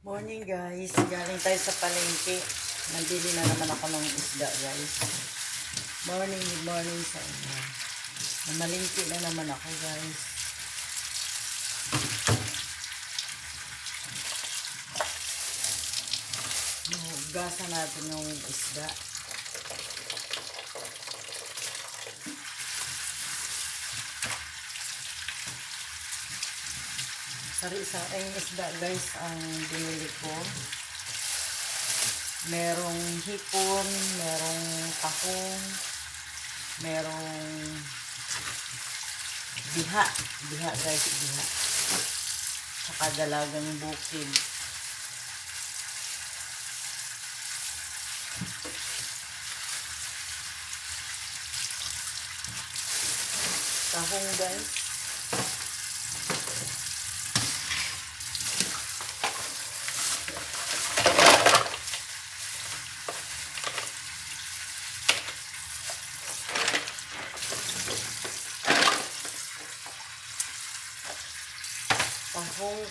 Morning guys, galing tayo sa palengke. Nabili na naman ako ng isda guys. Morning, good morning sa inyo. Namalingki na naman ako guys. Hugasan natin yung isda. Sari-saring isda guys ang binili ko. Merong hipon, merong tahong, merong biha. Biha guys, biha. Saka dalagang bukid. Tahong guys.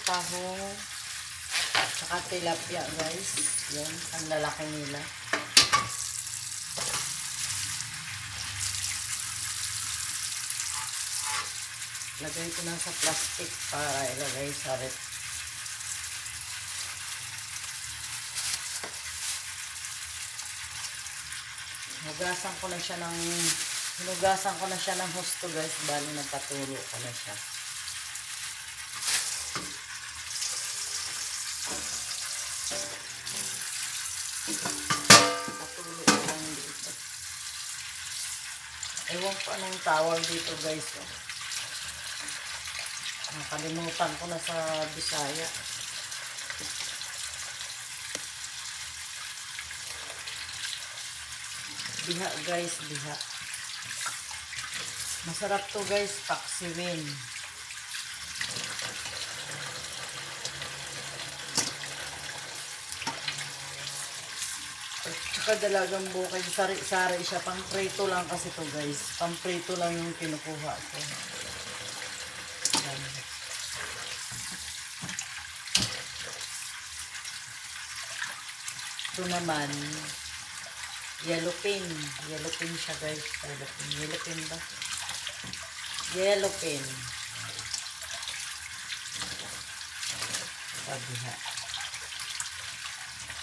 Tahong, saka tilapia guys. Yan, ang lalaki nila. Lagay ko na sa plastic para ilagay sa rep. Hinugasan ko na siya ng husto guys. Bali nagpatulo ko na siya. Patulo ko lang dito. Ewan ko anong tawag dito guys. Nakalimutan ko na sa Bisaya. Biha guys, biha. Masarap to guys, paksiwin. At saka dalagang bukid, sari-sari siya. Pang prito lang kasi to guys. Pang prito lang yung kinukuha ko. Yan. Ito naman, yellowfin. Yellowfin siya guys. Yellowfin ba? Yellowfin. Sabiha.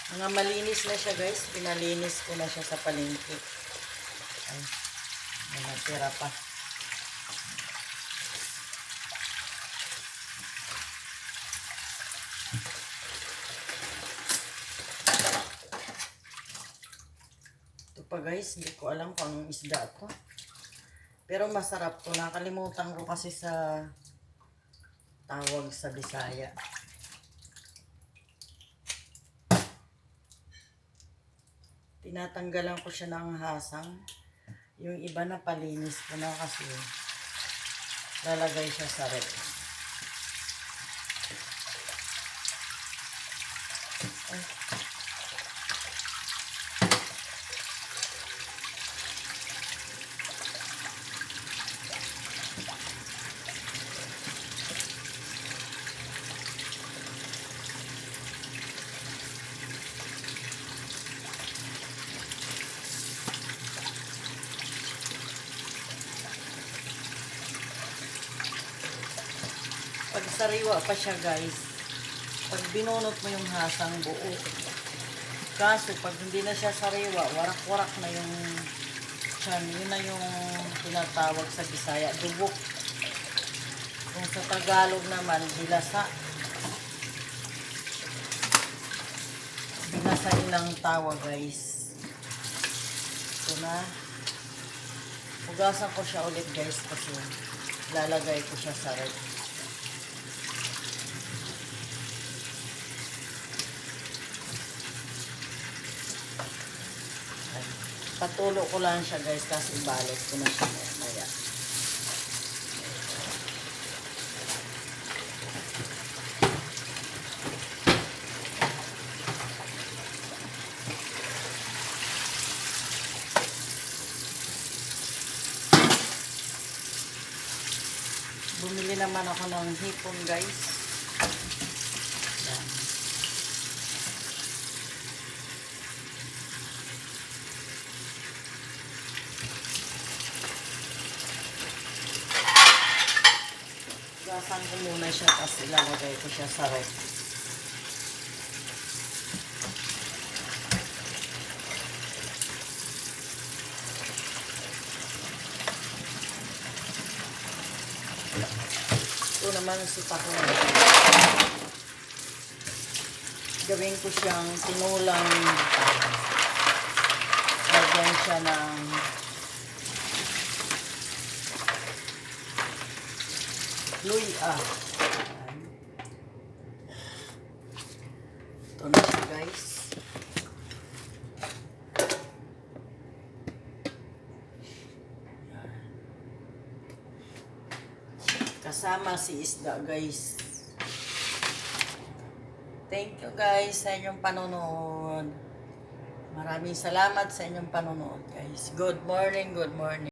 Mga malinis na siya guys. Pinalinis ko na siya sa palengke. Ay, may natira pa. Ito pa guys, hindi ko alam kung anong isda to. Pero masarap to. Nakalimutan ko kasi sa tawag sa Bisaya. Tinatanggalan ko siya ng hasang. Yung iba na palinis ko na kasi lalagay siya sa rep. Ay. Pag sariwa pa siya guys, pag binunot mo yung hasang buo. Kaso pag hindi na siya sariwa, warak-warak na yung tiyan. Yun na yung tinatawag sa Bisaya, dubok. Kung sa Tagalog naman, bilasa. Bilasa ilang tawag guys. Ito na. Hugasan ko siya ulit guys kasi lalagay ko siya sa rep. Patulo ko lang siya guys kasi ibalot ko na siya maya. Bumili naman ako ng hipon guys. Yan. na siya, tapos ilalagay ko siya sa ref. Ito naman si Pakwan. Gawin ko siyang tinulang, lagyan siya ng luya. Ito na siya, guys. Kasama si isda, guys. Thank you, guys, sa inyong panonood. Maraming salamat sa inyong panonood, guys. Good morning, good morning.